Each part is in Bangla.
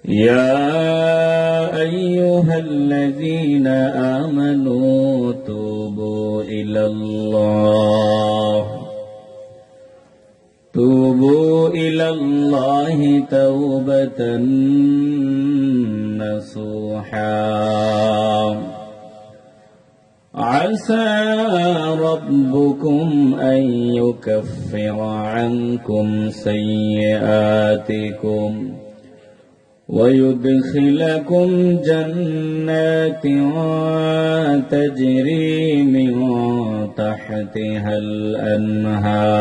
يا أيها الذين آمنوا توبوا إلى الله توبة نصوحا عسى ربكم أن يكفر عنكم سيئاتكم ويدخلكم جنات تجري من تحتها الأنهار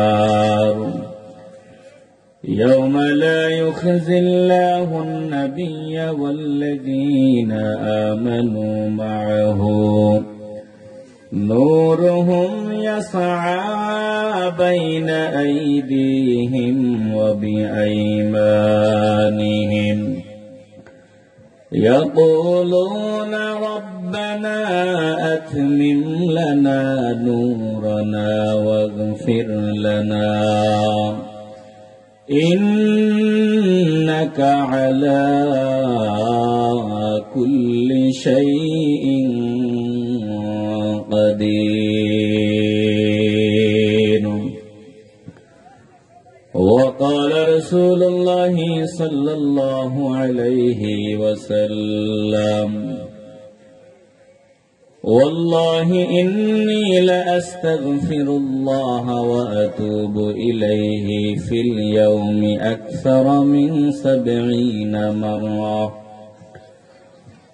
يوم لا يخزي الله النبي والذين آمنوا معه نورهم يسعى بين أيديهم وبأيمانهم يقولون ربنا أتمم لنا نورنا واغفر لنا إنك على كل شيء قدير. وقال رسول الله صلى الله عليه وسلم والله إني لأستغفر الله وأتوب إليه في اليوم أكثر من 70 مرة.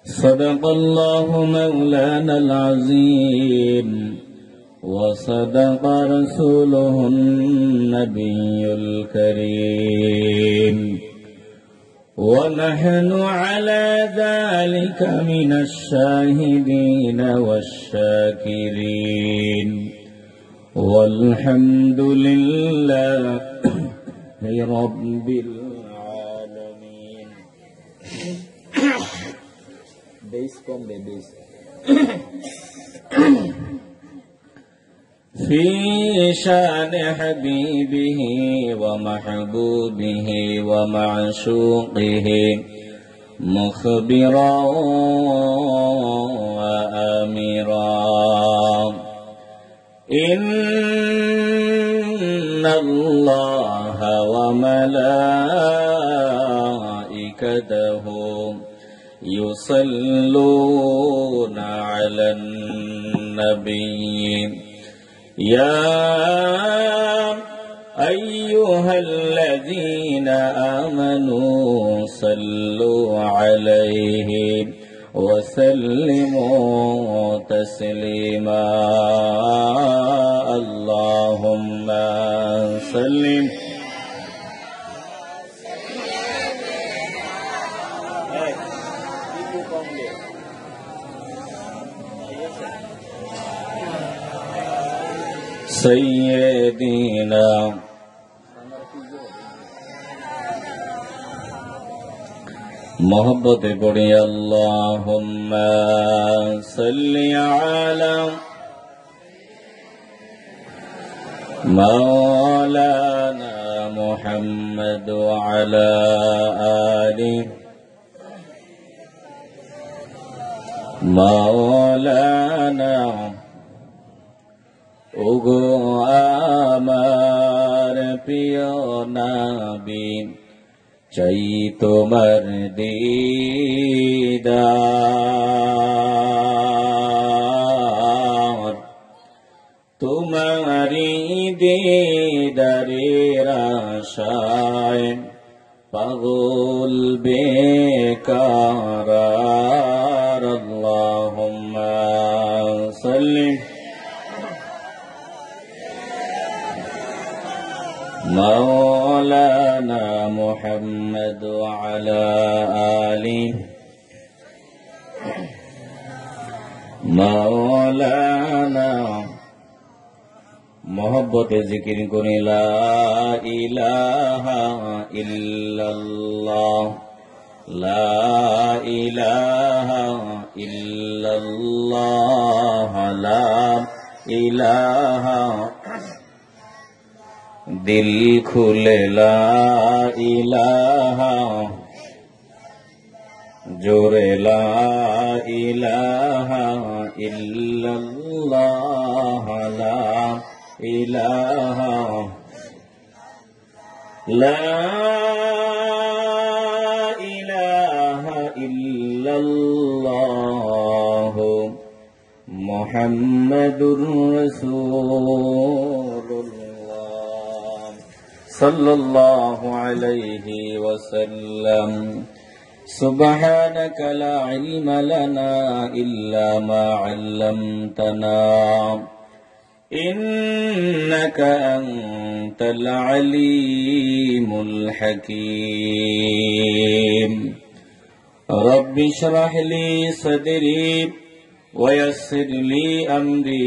صدق الله مولانا العظيم وصدق رسوله النبي الكريم ونحن على ذلك من الشاهدين والشاكرين والحمد لله رب العالمين. في شان حبيبه ومحبوبه ومعشوقه مخبرا وآمرا إن الله وملائكته يصلون على النبي يا أيها الذين آمنوا صلوا عليه وسلموا تسليما. اللهم صل سيدنا मोहब्बत पढ़े अल्लाहुम्मा सल्ली अला मौलाना मुहम्मद व अला आलि मौलाना ओगो आमार प्रिय नबी চাই তোমার দিদার তোমারি দিদারের আশায় পাগল বেকার। আল্লাহুম্মা সাল্লি मौलाना मुहम्मद व अला आलि मौलाना मोहब्बत जिक्र करे ला इलाहा इल्लल्लाह ला इलाहा इल्लल्लाह ला इलाहा दिल खुले ला इलाहा জোরে লা ইলাহা ইল্লাল্লাহ লা ইলাহা লা ইলাহা ইল্লাল্লাহ মুহাম্মাদুর রাসূলুল্লাহ সাল্লাল্লাহু আলাইহি ওয়াসাল্লাম সুবহানাকা লা ইলমা লানা ইল্লা মা 'আল্লামতানা ইন্নাকা আনতাল আলীমুল হাকীম রব্বি ইশরাহ লি সাদরি ওয়া ইয়াসসির লি আমরি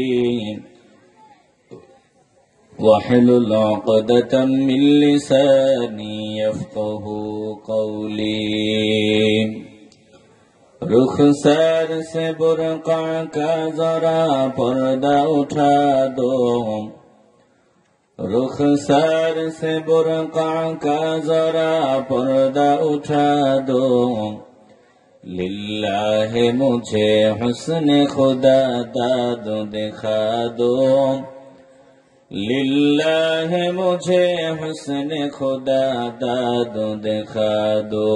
واحلل عقدة من لساني يفقهوا قولي रुखसार से बुरक़ा का जरा पर्दा उठा दो रुखसार से बुरक़ा का जरा पर्दा उठा दो लिल्लाह मुझे हुस्न खुदा दाद दिखा दो लिल्लाह मुझे हुस्न खुदा दाद दिखा दो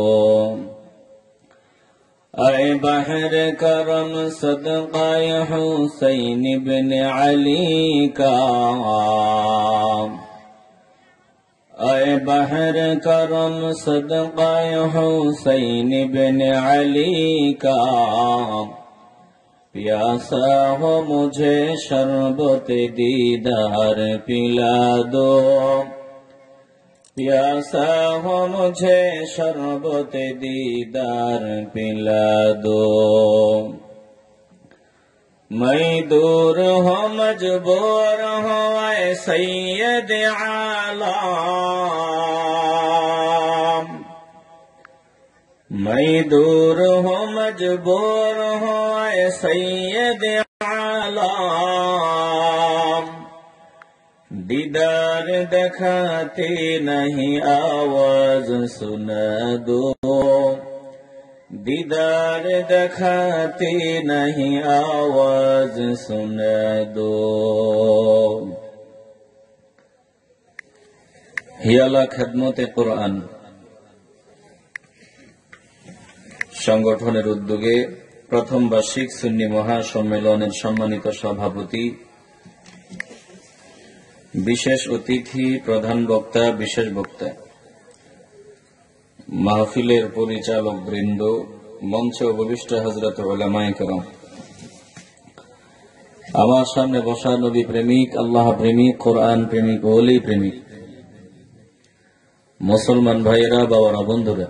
ऐ बहर करम सदक़ाए हुसैन इब्न अली का ऐ बहर करम सदक़ाए हुसैन इब्न अली का प्यासा हो मुझे शरबत दीदार पिला दो प्यासा हो मुझे शरबत दीदार पिला दो मैं दूर हो मजबूर हो ऐ सैयद आलम मैं दूर हो मजबूर हो ऐ सैयद आलम दीदार दिखाते नहीं आवाज सुना दो दीदार दिखाते नहीं आवाज सुना दो हियाला खिदमते कुरआन সংগঠনের উদ্যোগে প্রথম বার্ষিক সুন্নি মহাসম্মেলনের সম্মানিত সভাপতি বিশেষ অতিথি প্রধান বক্তা বিশেষ বক্তা মাহফিলের পরিচালক বৃন্দ মঞ্চে উপবিষ্ট হযরত উলামায়ে কেরাম আমার সামনে বসা নবী প্রেমিক আল্লাহ প্রেমিক কোরআন প্রেমিক ওলি প্রেমিক মুসলমান ভাইয়েরা বাবারা বন্ধুরা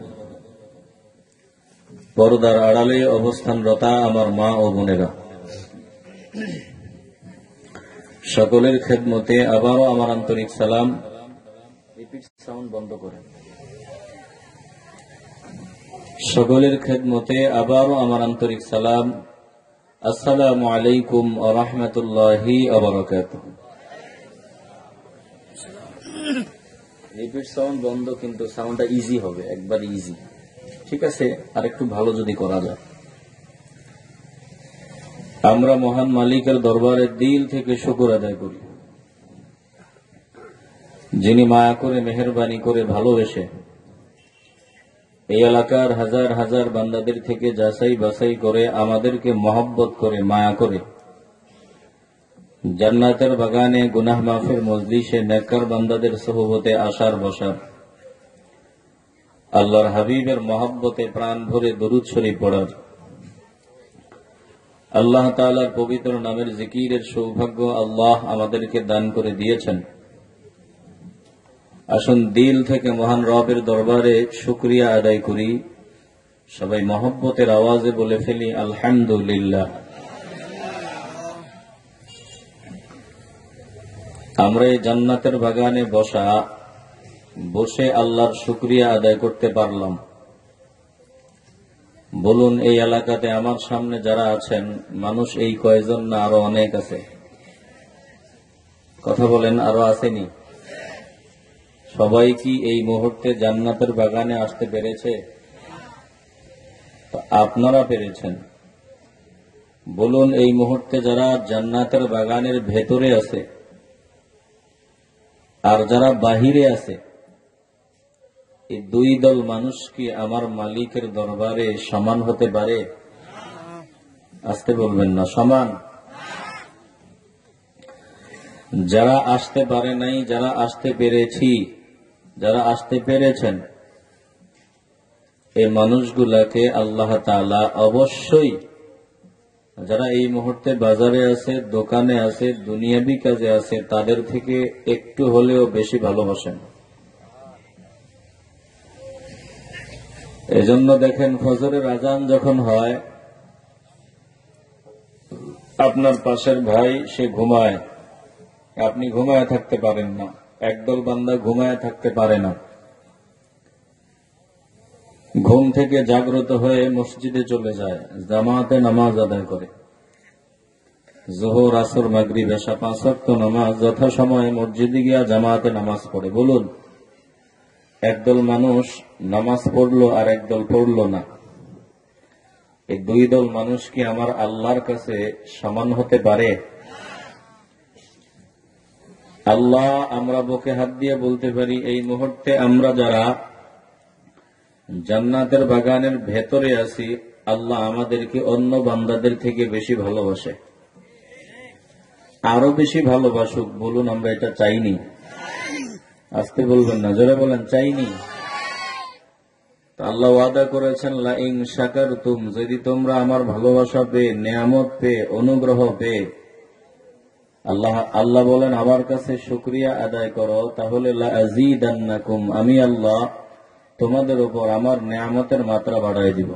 পর্দার আড়ালে অবস্থানরতা আমার মা ও বোনেরা সকলের খেদমতে আবারও আমার আন্তরিক সালাম সাউন্ড বন্ধ করেন সকলের খেদমতে আবারও আমার আন্তরিক সালাম আসসালামু আলাইকুম ওয়া রাহমাতুল্লাহি ওয়া বারাকাতুহু রিপিট সাউন্ড বন্ধ কিন্তু সাউন্ডটা ইজি হবে একবার ইজি ঠিক আছে আর একটু ভালো যদি করা যায় আমরা মহান মালিকের দরবারে দিল থেকে শুকর আদায় করি যিনি মায়া করে মেহেরবানি করে ভালোবেসে এই এলাকার হাজার হাজার বান্দাদের থেকে যাচাই বাছাই করে আমাদেরকে মহব্বত করে মায়া করে জান্নাতের বাগানে গুনাহ মাফের মজলিসে নেককার বান্দাদের সোহবতে আসার বসার আল্লাহর হাবিবের মহব্বতে প্রাণ ভরে দরুদ শরীফ পড়ার আল্লাহ তাআলার পবিত্র নামের জিকিরের সৌভাগ্য আল্লাহ আমাদেরকে দান করে দিয়েছেন আসুন দিল থেকে মহান রবের দরবারে শুকরিয়া আদায় করি সবাই মহব্বতের আওয়াজে বলে ফেলি আলহামদুলিল্লাহ আমরা এই জান্নাতের বাগানে বসে আল্লাহর শুকরিয়া আদায় করতে পারলাম বলুন এই এলাকাতে আমার সামনে যারা আছেন মানুষ এই কয়জন না আরো অনেক আছে কথা বলেন আরো আসেনি সবাই কি এই মুহূর্তে জান্নাতের বাগানে আসতে পেরেছে তো আপনারা পেরেছেন। বলুন, এই মুহূর্তে যারা জান্নাতের বাগানের ভেতরে আছে আর যারা বাহিরে আছে, এই দুই দল মানুষ কি আমার মালিকের দরবারে সমান হতে পারে? আসতে বলবেন না, সমান? যারা আসতে পারে নাই, যারা আসতে পেরেছি, যারা আসতে পেরেছেন, এই মানুষগুলাকে আল্লাহ তাআলা অবশ্যই, যারা এই মুহূর্তে বাজারে আছে, দোকানে আছে, দুনিয়াবি কাজে আছে, তাদের থেকে একটু হলেও বেশি ভালোবাসেন। এজন্য দেখেন, ফজরের আজান যখন হয়, আপনার পাশের ভাই সে ঘুমায়, আপনি ঘুমায় থাকতে পারেন না। একদল বান্দা ঘুমায় থাকতে পারে না, ঘুম থেকে জাগ্রত হয়ে মসজিদে চলে যায়, জামাতে নামাজ আদায় করে, যোহর, আসর, মাগরিব, এশা 5 ওয়াক্ত নামাজ যথাসময়ে মসজিদে গিয়া জামাতে নামাজ পড়ে। বলুন, একদল মানুষ নামাজ পড়লো আর একদল পড়লো না, এই দুই দল মানুষ কি আমার আল্লাহর কাছে সমান হতে পারে? আল্লাহ, আমরা বুকে হাত দিয়ে বলতে পারি, এই মুহূর্তে আমরা যারা জান্নাতের বাগানের ভেতরে আছি, আল্লাহ আমাদেরকে অন্য বান্দাদের থেকে বেশি ভালোবাসে, আরো বেশি ভালোবাসুক। বলুন, আমরা এটা চাইনি? আসতে বলবেন না, জোরে বলেন, চাইনি? আল্লাহ ওয়াদা করেছেন, লা ইন শাকারতুম, যদি তোমরা আমার ভালোবাসা পেয়ে, নিয়ামত পেয়ে, অনুগ্রহ পেয়ে, আল্লাহ বলেন আমার কাছে শুকরিয়া আদায় করো, তাহলে লা আযীদান্নাকুম, আমি আল্লাহ তোমাদের উপর আমার নিয়ামতের মাত্রা বাড়ায় দিব।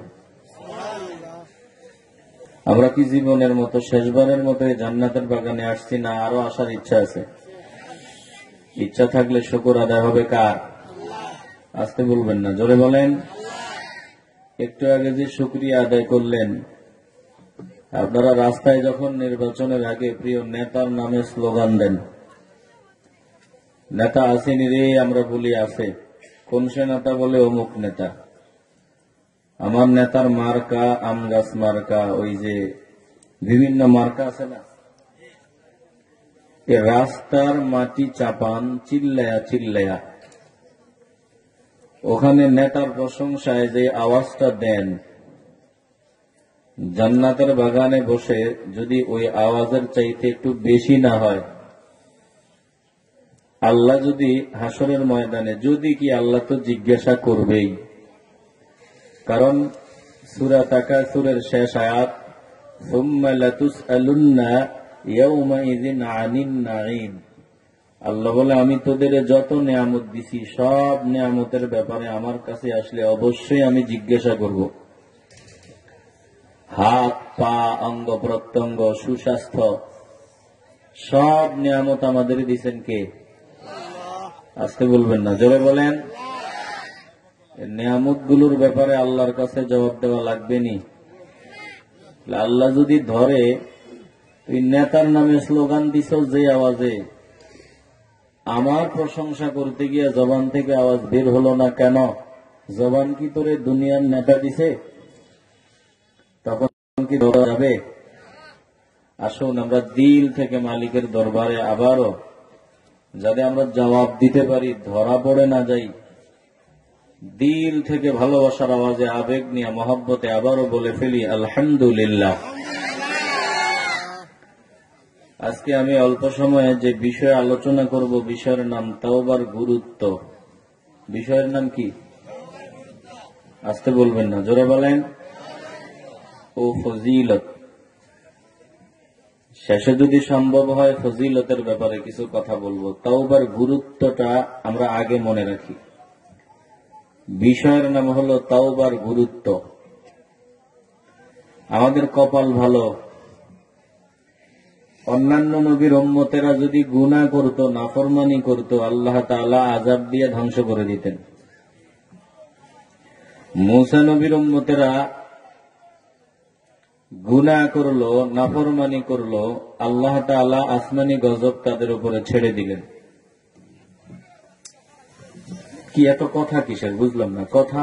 আমরা কি জীবনের মতো শেষবারের মতো এই জান্নাতের বাগানে আসছি, না আরো আসার ইচ্ছা আছে? ইচ্ছা থাকলে শুকর আদায় হবে কার? আসতে বলবেন না, জোরে বলেন। একটু আগে যে শুকরিয়া আদায় করলেন, আপনারা রাস্তায় যখন নির্বাচনের আগে প্রিয় নেতার নামে স্লোগান দেন, নেতা আসেনি রে, আমরা বলি আছে, কোন সে নেতা? বলে অমুক নেতা। আমার নেতার মার্কা আম গাছ মার্কা, ওই যে বিভিন্ন মার্কা আছে না, এ রাস্তার মাটি চাপান চিল্লায়া চিল্লায়া, ওখানে নেতার প্রশংসায় যে আওয়াজটা দেন, জান্নাতের বাগানে বসে যদি ওই আওয়াজের চাইতে একটু বেশি না হয়, আল্লাহ যদি হাসরের ময়দানে, যদি কি আল্লাহ তো জিজ্ঞাসা করবেই, কারণ সূরা তাকাসুরের শেষ আয়াত, সুম্মা লাতুসআলুন্না ইয়াওমাইযিন আনিন নাঈম, আল্লাহ বলে আমি তোদের যত নিয়ামত দিছি, সব নিয়ামতের ব্যাপারে আমার কাছে আসলে অবশ্যই আমি জিজ্ঞাসা করব। হাত, পা, অঙ্গ প্রত্যঙ্গ, সুস্বাস্থ্য, সব নিয়ামত আমাদের দিচ্ছেন কে? আসতে বলবেন না, জোরে বলেন। নিয়ামত গুলোর ব্যাপারে আল্লাহর কাছে জবাব দেওয়া লাগবে নি? আল্লাহ যদি ধরে, তুই নেতার নামে স্লোগান দিছ যে আওয়াজে, আমার প্রশংসা করতে গিয়ে জবান থেকে আওয়াজ বের হলো না কেন? জবান কি তোরে দুনিয়ার নেতা দিছে? তখন কি ধরা যাবে? আসুন আমরা দিল থেকে মালিকের দরবারে আবারও যাতে আমরা জবাব দিতে পারি, ধরা পড়ে না যাই, দিল থেকে ভালোবাসার আওয়াজে, আবেগ নিয়ে, মহব্বতে আবারও বলে ফেলি আলহামদুলিল্লাহ। আজকে আমি অল্প সময়ে যে বিষয়ে আলোচনা করব, বিষয়ের নাম তাওবার গুরুত্ব। বিষয়ের নাম কি? আসতে বলবেন না, জোরে বলেন। ও ফজিলত। শেষে যদি সম্ভব হয় ফজিলতের ব্যাপারে কিছু কথা বলবো। তাওবার গুরুত্বটা আমরা আগে মনে রাখি। বিষয়ের নাম হলো তাওবার গুরুত্ব। আমাদের কপাল ভালো, অন্যান্য নবীর উম্মতেরা যদি গুনাহ করত, নাফরমানি করত, আল্লাহ তাআলা আযাব দিয়ে ধ্বংস করে দিতেন। মূসা নবীর উম্মতেরা গুনাহ করলো, নাফরমানি করলো, আল্লাহ তাআলা আসমানি গজব তাদের উপরে ছেড়ে দিলেন। কি এত কথা কিসের? বুঝলাম না কথা।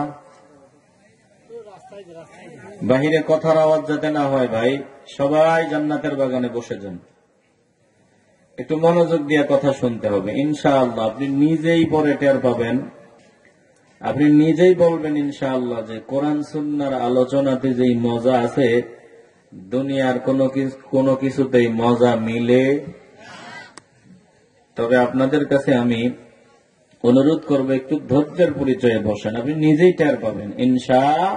বাহিরে কথার আওয়াজ যাতে না হয় ভাই, সবাই জান্নাতের বাগানে বসে যান, একটু মনোযোগ দিয়ে কথা শুনতে হবে। ইনশাআল্লাহ আপনি নিজেই পরে টের পাবেন, আপনি নিজেই বলবেন ইনশাআল্লাহ যে কোরআন সুন্নাহর আলোচনাতে যেই মজা আছে দুনিয়ার কোনো কিছুতেই মজা মিলে। তবে আপনাদের কাছে আমি অনুরোধ করব একটু ধৈর্যের পরিচয়ে বসেন, আপনি নিজেই টের পাবেন ইনশাআল্লাহ।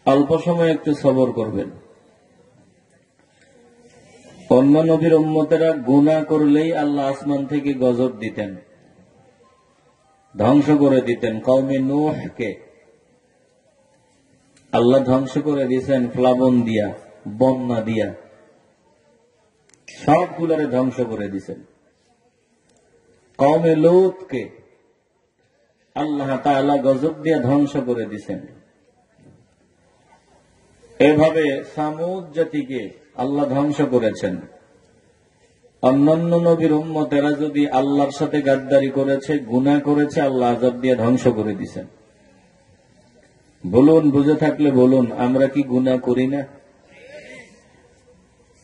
অল্প সময় একটু সবর করবেন। অন্য নবীর উম্মতেরা গুনাহ করলেই আল্লাহ আসমান থেকে গজব দিতেন, ধ্বংস করে দিতেন। কওমে নূহকে আল্লাহ ধ্বংস করে দিয়েছেন প্লাবন দিয়া, বন্যা দিয়া, সবগুলারে ধ্বংস করে দিয়েছেন। কওমে লূতকে আল্লাহ তাআলা গজব দিয়া ধ্বংস করে দিয়েছেন। এভাবে সামুদ জাতিকে আল্লাহ ধ্বংস করেছেন। অন্যান্য নবীর উম্মতেরা যদি আল্লাহর সাথে গাদ্দারি করেছে, গুনাহ করেছে, আল্লাহ আযাব দিয়ে ধ্বংস করে দিয়েছেন। বলুন, বুঝে থাকলে বলুন, আমরা কি গুনাহ করি না?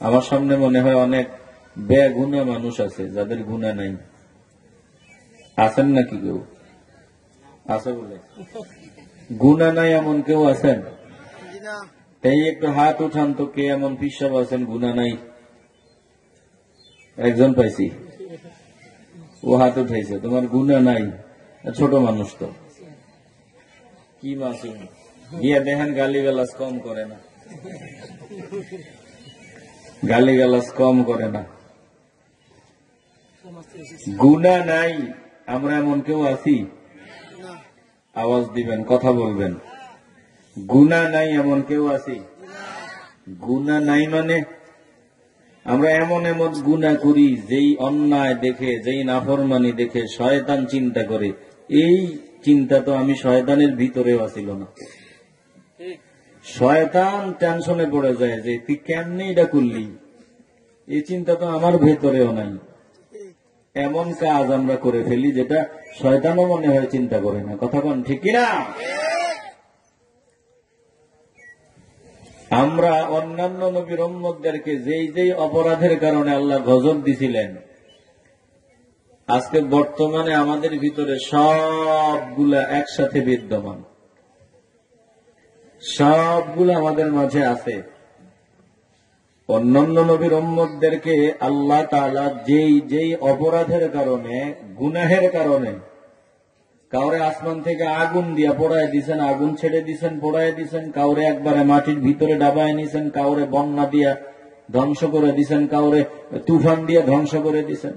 আমার সামনে মনে হয় অনেক বেগুনাহ মানুষ আছে যাদের গুনাহ নাই। আছেন নাকি কেউ? আছে বলে গুনাহ নাই এমন কেউ আছেন? তাই একটু হাত উঠান তো, কে এমন পিসাব আছেন গুনাহ নাই? একজন পাইছি, ও হাত উঠাইছে, তোমার গুনাহ নাই। ছোট মানুষ তো, কি মাসুম, গিয়া দেখেন গালিগালাজ কম করে না, গালিগালাজ কম করে না। গুনাহ নাই আমরা এমন কেউ আছি? আওয়াজ দিবেন, কথা বলবেন। গুনাহ নাই এমন কেউ আছি? গুনাহ নাই মানে আমরা এমন এমন গুনাহ করি যেই অন্যায় দেখে, যেই নাফরমানি দেখে শয়তান চিন্তা করে, এই চিন্তা তো আমি শয়তানের ভিতরেও আসিল না। শয়তান টেনশনে পড়ে যায় যে তুই কেমনে এটা করলি, এই চিন্তা তো আমার ভেতরেও নাই। এমন কাজ আমরা করে ফেলি যেটা শয়তানও মনে হয় চিন্তা করে না। কথা কোন ঠিক কিনা? আমরা অন্যান্য নবীর উম্মতদেরকে যেই যেই অপরাধের কারণে আল্লাহ গজব দিছিলেন, আজকে বর্তমানে আমাদের ভিতরে সবগুলা একসাথে বিদ্যমান, সবগুলো আমাদের মাঝে আছে। অন্যান্য নবীর উম্মতদেরকে আল্লাহ তাআলা যেই যেই অপরাধের কারণে, গুনাহের কারণে কাউরে আসমান থেকে আগুন দিয়া পোড়ায় দিছেন, আগুন ছেড়ে দিছেন, পোড়ায় দিছেন, কাউরে একবারে মাটির ভিতরে ডাবায় নিছেন, কাউরে বন্যা দিয়া ধ্বংস করে দিছেন, কাউরে তুফান দিয়া ধ্বংস করে দিছেন।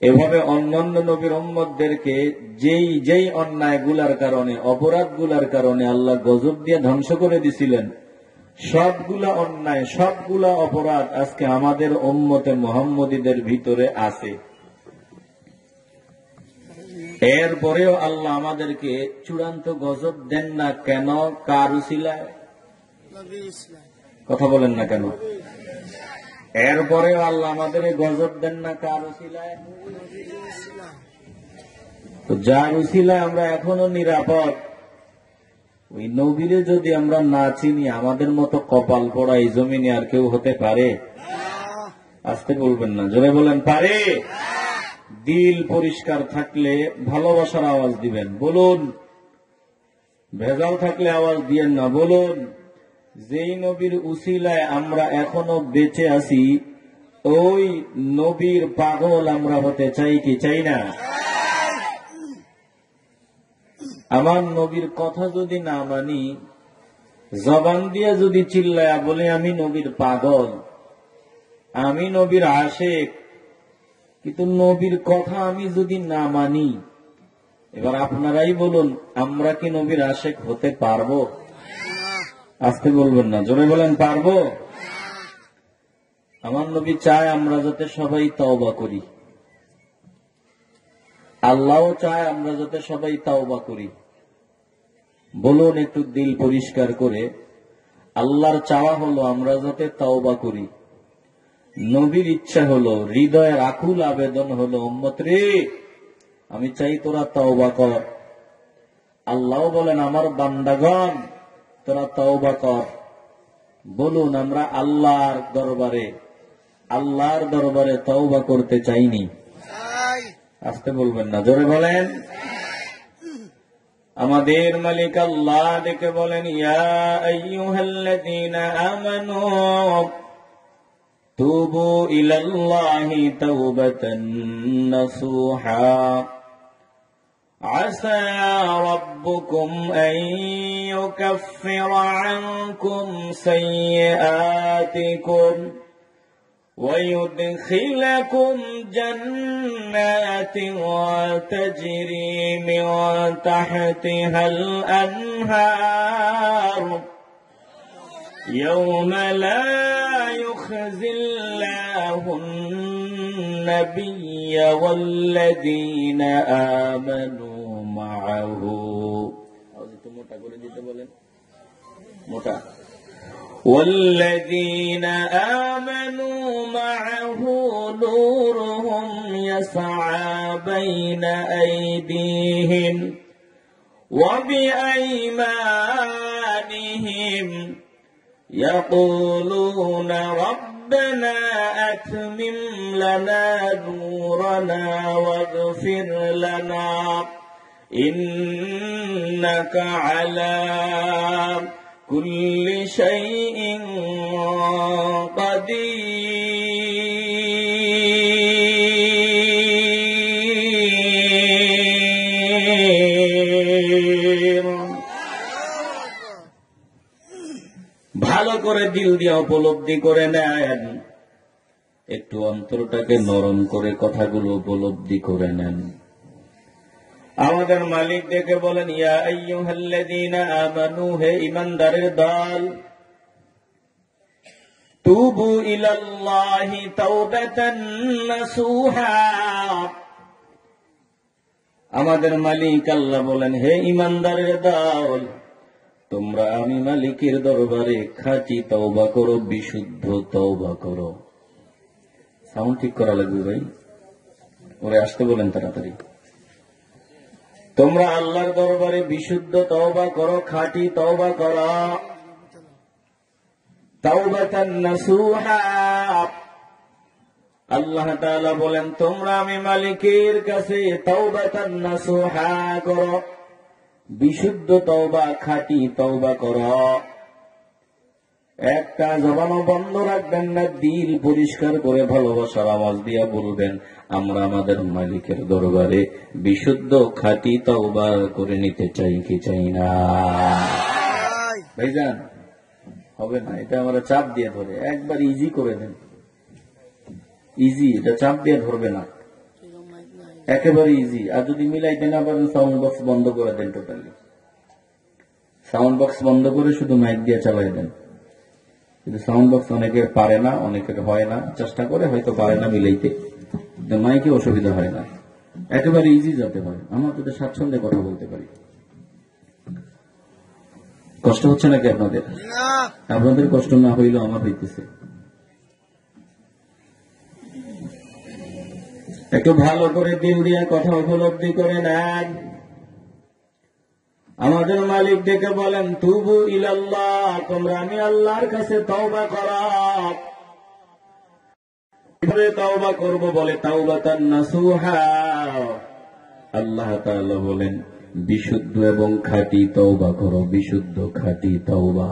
এভাবে অন্যান্য নবীর উম্মতদেরকে যেই যেই অন্যায় গুলার কারণে, অপরাধ গুলার কারণে আল্লাহ গজব দিয়ে ধ্বংস করে দিছিলেন, সবগুলা অন্যায়, সবগুলা অপরাধ আজকে আমাদের উম্মতে মুহাম্মদীদের ভিতরে আছে। এরপরেও আল্লাহ আমাদেরকে চূড়ান্ত গজব দেন না কেন? কার উসিলায়? কথা বলেন না কেন? এরপরেও আল্লাহ আমাদের গজব দেন না কার উসিলায়? তো যার উসিলায় আমরা এখনো নিরাপদ, ওই নবীরে যদি আমরা না চিনি, আমাদের মতো কপাল পড়া এই জমিনে আর কেউ হতে পারে? আসতে বলবেন না, জোরে বলেন পারে? দিল পরিষ্কার থাকলে ভালোবাসার আওয়াজ দিবেন, বলুন। ভেজাল থাকলে আওয়াজ দিয়েন না, বলুন। যেই নবীর উসিলায় আমরা এখনো বেঁচে আছি, ওই নবীর পাগল আমরা হতে চাই কি চাই না? আমার নবীর কথা যদি না মানি, জবান দিয়ে যদি চিল্লায়া বলে আমি নবীর পাগল, আমি নবীর আশেক, কিন্তু নবীর কথা আমি যদি না মানি, এবার আপনারাই বলুন, আমরা কি নবীর আশেক হতে পারবো? আসতে বলবেন না, জোরে বলেন পারবো? আমার নবী চায় আমরা যাতে সবাই তওবা করি, আল্লাহও চায় আমরা যাতে সবাই তওবা করি। বলুন একটু দিল পরিষ্কার করে, আল্লাহর চাওয়া হলো আমরা যাতে তওবা করি, নবীর ইচ্ছা হলো, হৃদয়ের আকুল আবেদন হলো, উম্মত রে আমি চাই তোরা তওবা কর, আল্লাহ বলেন আমার বান্দাগণ তোরা তওবা কর। বলুন আমরা আল্লাহর দরবারে তওবা করতে চাইনি? আসতে বলবেন না, জোরে বলেন। আমাদের মালিক আল্লাহ ডেকে বলেন, ইয়া আইয়ুহাল্লাযীনা আমানু তুবু ইলাল্লাহি তাওবাতান নাসুহা আসা রাব্বুকুম আন ইউকাফফিরা আনকুম সাইয়্যাতিকুম ويدخلكم جنات تجري من تحتها الأنهار يوم لا يخزي الله النبي والذين آمنوا معه والذين آمنوا معه نورهم يسعى بين أيديهم وبأيمانهم يقولون ربنا أتمم لنا نورنا واغفر لنا إنك على كل شيء قدير। ভালো করে দিল দিয়ে উপলব্ধি করে নেন, একটু অন্তরটাকে নরম করে কথাগুলো উপলব্ধি করে নেন। আমাদের মালিক ডেকে বলেন, ইয়া আইয়ুহাল্লাযীনা আমানু, হে ঈমানদারের দল, তুবু ইলাল্লাহি তাওবাতান নাসুহা। আমাদের মালিক আল্লাহ বলেন, হে ঈমানদারের দল, তোমরা আমি মালিকের দরবারে খাঁটি তওবা করো, বিশুদ্ধ তওবা করো। সাউন্ড ঠিক করা লাগবে ভাই, ওরে আসতে বলেন তাড়াতাড়ি। তোমরা আল্লাহর দরবারে বিশুদ্ধ তওবা করো, খাঁটি তওবা করো। তাওবাতান নাসুহা, আল্লাহ তাআলা বলেন তোমরা আমি মালিকের কাছে তাওবাতান নাসুহা করো, বিশুদ্ধ তওবা, খাঁটি তওবা করো। একটা জবানও বন্ধ রাখবেন না, দিল পরিষ্কার করে ভালোবাসার আওয়াজ দিয়া বলবেন, আমরা আমাদের মালিকের দরবারে বিশুদ্ধ খাঁটি তওবা করে নিতে চাই কি চাই না? ভাইজান হবে না, এটা আমরা চাপ দিয়ে ধরে একবার ইজি করে দেন। ইজি, এটা চাপ দিয়ে ধরবে না, একেবারে ইজি। আর যদি মিলাইতে না পারেন সাউন্ড বক্স বন্ধ করে দেন, টোটালি সাউন্ড বক্স বন্ধ করে শুধু মাইক দিয়ে চালাই দেন। কিন্তু সাউন্ড বক্স অনেকের পারে না, অনেকের হয় না, চেষ্টা করে হয়তো পারে না মিলাইতে, মাইকে অসুবিধা হয় না। একেবারে ইজি যাতে হয়, আমরা তো স্বাচ্ছন্দ্যে কথা বলতে পারি। কষ্ট হচ্ছে নাকি আপনাদের? আপনাদের কষ্ট না হইলেও আমার হইতেছে। একটু ভালো করে দিল দিয়ে কথা উপলব্ধি করে নেন। আমাদের মালিক ডেকে বলেন, তুবু ইলাল্লাহ, তোমরা আমি আল্লাহর কাছে তওবা করো। তওবা করব বলে তাওবাতান নাসুহা। আল্লাহ তাআলা বলেন বিশুদ্ধ এবং খাঁটি তওবা করো, বিশুদ্ধ খাঁটি তওবা।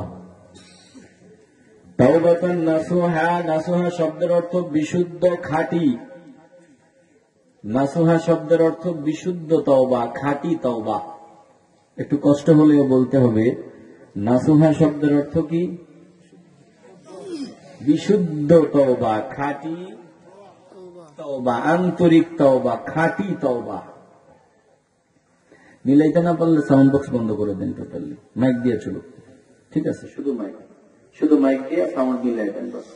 তাওবাতান নাসুহা, নাসুহা শব্দের অর্থ বিশুদ্ধ খাঁটি। নাসুহা শব্দের অর্থ বিশুদ্ধ তওবা, খাঁটি তওবা। একটু কষ্ট হলেও বলতে হবে, নাসুহা শব্দের অর্থ কি? বিশুদ্ধ তওবা, খাঁটি তওবা, আন্তরিক তওবা, খাঁটি তওবা। মিলাইতে না পারলে সাউন্ড বক্স বন্ধ করে দেন, টোটালি মাইক দিয়ে চলো, ঠিক আছে? শুধু মাইক দিয়ে সাউন্ড মিলাই দেন বাস।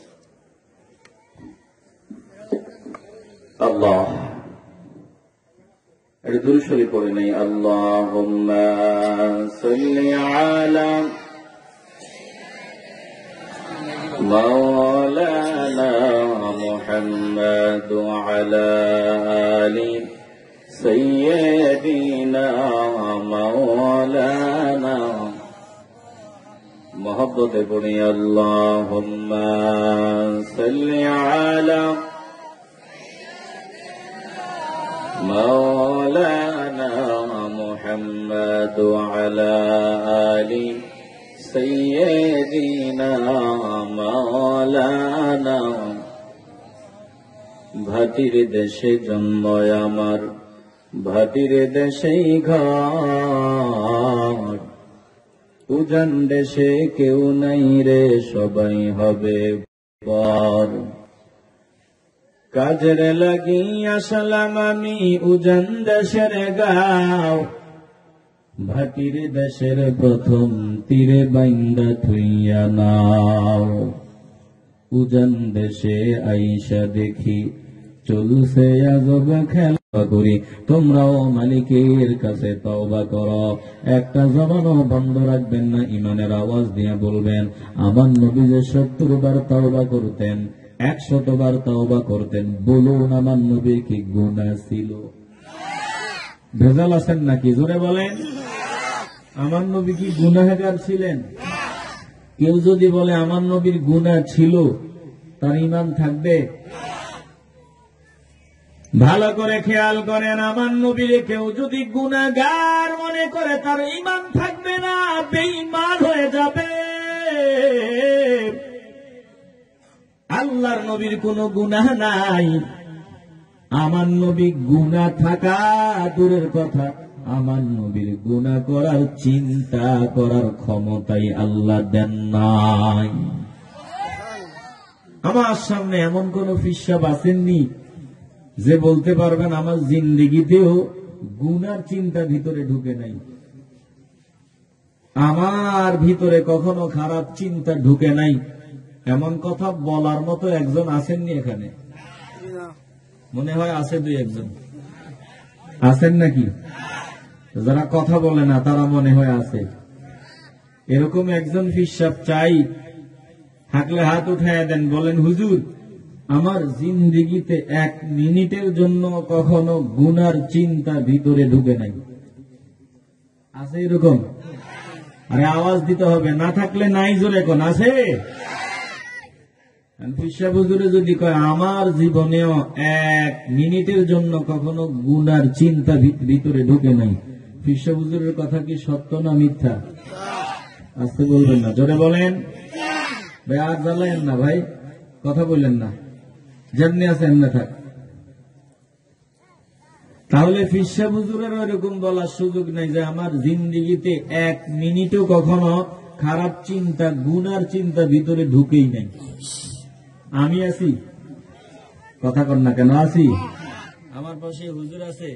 আল্লাহ, এটা দুরূদ শরীফ পড়ে নাই। আল্লাহুম্মা সাল্লি আলা মাওলানা মুহাম্মাদ ওয়া আলা আলি سيدنا مولانا محبت پڑھی اللهم صل على مولانا محمد وعلى آل سيدنا مولانا ভাটির দেশে জন্ম আমার ভাটির দেশেই ঘর উজান দেশে কেউ নাই রে সবাই হবে পর কাজের লাগি আসলাম আমি উজান দেশের গাঁও ভাটির দেশের প্রথম তীরে বাইন্দা থুইয়া নাও উজান দেশে আইসা দেখি চলছে আজব খেলা করি তোমরাও মালিকের কাছে তওবা করো একটা জবানও বন্ধ রাখবেন না ইমানের আওয়াজ দিয়ে বলবেন আমার নবী যে 70 বার তওবা করতেন 100 বার তওবা করতেন বলুন আমার নবীর কি গুনাহ ছিল ভেজাল আছেন নাকি জোরে বলেন আমার নবী কি গুনাহগার ছিলেন কেউ যদি বলে আমার নবীর গুনাহ ছিল তার ঈমান থাকবে ভালো করে খেয়াল করেন আমার নবীর কেউ যদি গুনাহগার মনে করে তার ঈমান থাকবে না বেঈমান হয়ে যাবে আল্লাহর নবীর কোনো গুনাহ নাই আমার নবী গুনাহ থাকা দূরের কথা আমার নবীর গুনাহ করার চিন্তা করার ক্ষমতাই আল্লাহ দেন নাই আমার সামনে এমন কোন ফিসাব আসেননি যে বলতে পারবেন আমার জিন্দেগিতেও গুনার চিন্তা ভিতরে ঢুকে নাই আমার ভিতরে কখনো খারাপ চিন্তা ঢুকে নাই এমন কথা বলার মতো একজন আসেননি এখানে মনে হয় আছে 2-1 আছেন নাকি যারা কথা বলে না তারা মনে হয় আছে এরকম একজন ফিসাব চাই থাকলে হাত উঠায় দেন বলেন হুজুর আমার জিন্দেগিতে 1 মিনিটের জন্য কখনো গুনার চিন্তা ভিতরে ঢুকে নাই আছে এরকম আরে আওয়াজ দিতে হবে না থাকলে নাই জোরে কোন আছে ফিসাব হুজুরে যদি কয় আমার জীবনেও 1 মিনিটের জন্য কখনো গুনার চিন্তা ভিতরে ঢুকে নাই ফিসাব হুজুরের কথা কি সত্য না মিথ্যা আস্তে বলবেন না জোরে বলেন ভাই আর জ্বালায়েন না ভাই কথা বললেন না যেমনি আছে এমনি থাক তাহলে ফিসাব হুজুরের ওইরকম বলার সুযোগ নাই যে আমার জিন্দেগিতে 1 মিনিটও কখনো খারাপ চিন্তা গুনার চিন্তা ভিতরে ঢুকেই নাই আমি আছি কথা কর না কেন আছি আমার পাশে হুজুর আছে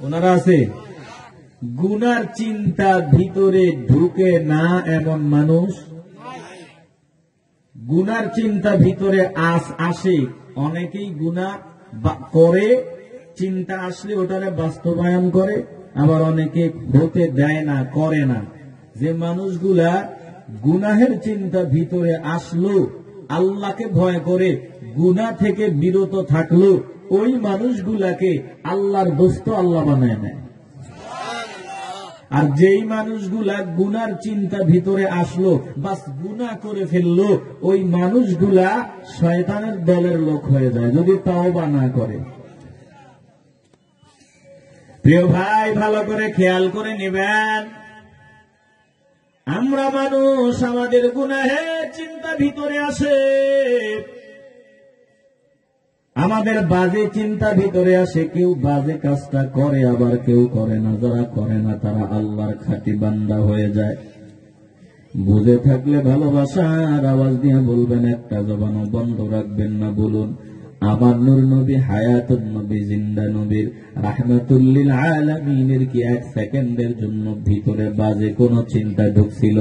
ওনারা আছে গুনার চিন্তা ভিতরে ঢুকে না এমন মানুষ গুনার চিন্তা ভিতরে আসে অনেকেই গুনাহ করে চিন্তা আসলে ওটারে বাস্তবায়ন করে আবার অনেকে হতে দেয় না করে না যে মানুষগুলা গুনাহের চিন্তা ভিতরে আসলো আল্লাহকে ভয় করে গুনাহ থেকে বিরত থাকলো ওই মানুষগুলাকে আল্লাহর দোস্ত আল্লাহ বানায় নেয় আর যেই মানুষগুলা গুনার চিন্তা ভিতরে আসলো বাস গুনাহ করে ফেললো ওই মানুষগুলা শয়তানের দলের লোক হয়ে যায় যদি তওবা না করে প্রিয় ভাই ভালো করে খেয়াল করে নেবেন আমরা মানুষ আমাদের গুনাহের চিন্তা ভিতরে আসে আমাদের বাজে চিন্তা ভিতরে আসে কেউ বাজে কাজটা করে আবার কেউ করে না যারা করে না তারা আল্লাহর খাঁটি বান্দা হয়ে যায় বুঝে থাকলে ভালোবাসার আওয়াজ দিয়ে বলবেন একটা জবানও বন্ধ রাখবেন না বলুন আমার নূর নবী হায়াতুন নবী জিন্দা নবীর রাহমাতুল লিল আলামিনের কি 1 সেকেন্ডের জন্য ভিতরে বাজে কোনো চিন্তা ঢুকছিল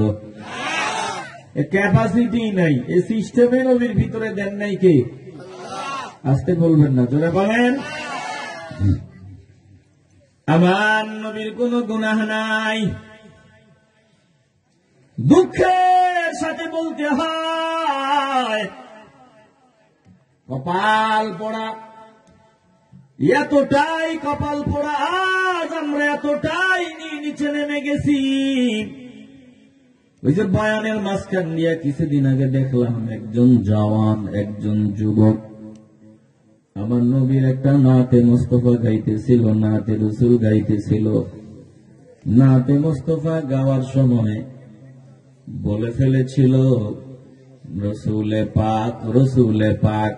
ক্যাপাসিটি নাই এই সিস্টেমে নবীর ভিতরে দেন নাই কে আস্তে বলবেন না জোরে বলেন আমার নবীর কোনো গুনাহ নাই দুঃখের সাথে বলতে হয় কপাল পড়া এতটাই কপাল পোড়া, আজ আমরা এতটাই নিচে নেমে গেছি। ওই যে বয়ানের মাঝখান দিয়া কিছুদিন আগে দেখলাম একজন জওয়ান, একজন যুবক আমার নবীর একটা নাতে মুস্তফা গাইতেছিল, নাতে রসুল গাইতেছিল। নাতে মুস্তফা গাওয়ার সময় বলে ফেলেছিল রসুলে পাক, রসুলে পাক।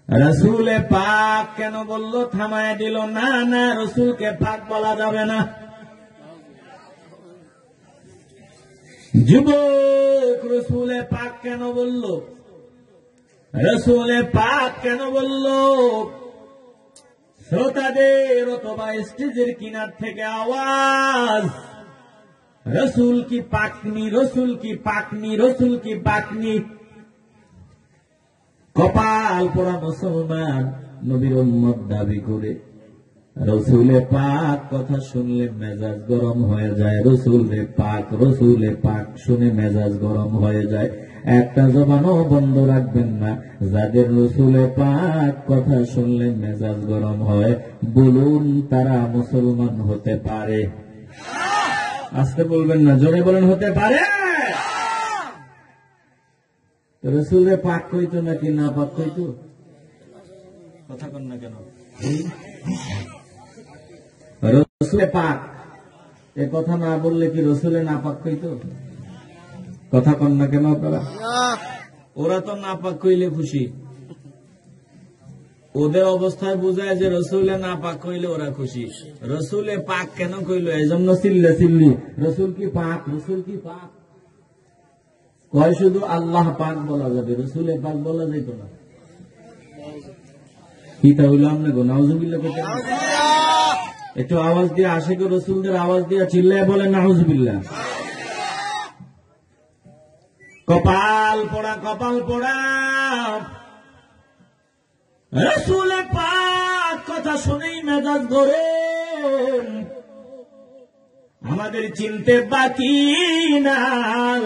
রসুলে পাক কেন বললো? থামায় দিল, না না, রসুলকে পাক বলা যাবে না। যুবক, রসুলে পাক কেন বলল? রসুলে পাক কেন বলল? শ্রোতাদের অথবা স্টেজের কিনার থেকে আওয়াজ, রসুল কি পাকনি, রসুল কি পাকনি, রসুল কি পাকনি। কপাল পোড়া মুসলমান নবীর উম্মত দাবি করে রসুলে পাক কথা শুনলে মেজাজ গরম হয়ে যায়। রসুলে পাক, রসুলে পাক শুনে মেজাজ গরম হয়ে যায়। একটা জবানও বন্ধ রাখবেন না। যাদের রসুলে পাক কথা শুনলে মেজাজ গরম হয়, বলুন তারা মুসলমান হতে পারে? আস্তে বলবেন না, জোরে বলেন, হতে পারে? রসুলে পাক কইতো নাকি না পাক কইতো? কথা কন না কেন? রসুলে পাক এ কথা না বললে কি রসুলে না পাক কইতো? কথা কন না কেন আপনারা? ওরা তো না পাক কইলে খুশি। ওদের অবস্থায় বোঝায় যে রসুলে না পাক কইলে ওরা খুশি। রসুলে পাক কেন কইল? এই জন্য চিল্লা চিল্লি, রসুল কি পাক, রসুল কি পাক। কয় শুধু আল্লাহ পাক বলা যাবে, রসুলে পাক বলা যেত না। কি তাহলে আমরা গো নাউজুবিল্লাহ করতে? একটু আওয়াজ দিয়ে, আশিক রসুলদের আওয়াজ দিয়ে চিল্লায় বলে নাউজুবিল্লাহ। কপাল পোড়া, কপাল পোড়া। রসুলে পাক কথা শুনেই মেজাজ গরম। আমাদের চিনতে বাকি নাই,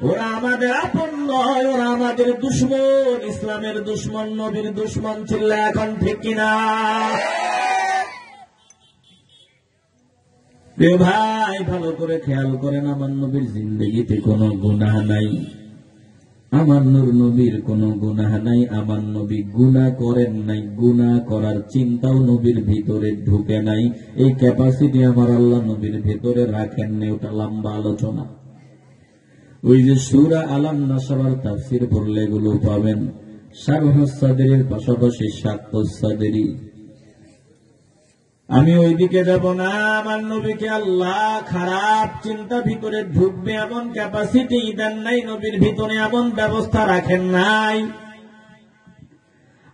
ওরা আমাদের আপন নয়, ওরা আমাদের দুশ্মন, ইসলামের দুশ্মন, নবীর দুশ্মন। ছিল এখন ঠিক কিনা? প্রিয় ভাই, ভালো করে খেয়াল করেন, আমার নবীর জিন্দেগিতে কোনো গুনাহ নাই, আমার নূর নবীর কোনো গুনাহ নাই। আমার নবী গুনাহ করেন নাই, গুনাহ করার চিন্তাও নবীর ভিতরে ঢুকে নাই। এই ক্যাপাসিটি আমার আল্লাহ নবীর ভিতরে রাখেন নাই। ওটা লম্বা আলোচনা। ওই যে সূরা আলাম নাসরার তাফসীর পড়লে এগুলো পাবেন। শারহুস সাদরীর পাশাপাশি শাক্কুস সাদরী। আমি ওইদিকে যাব না। আমার নবীকে আল্লাহ খারাপ চিন্তা ভিতরে ঢুকবে এমন ক্যাপাসিটি দেন নাই, নবীর ভিতরে এমন ব্যবস্থা রাখেন নাই।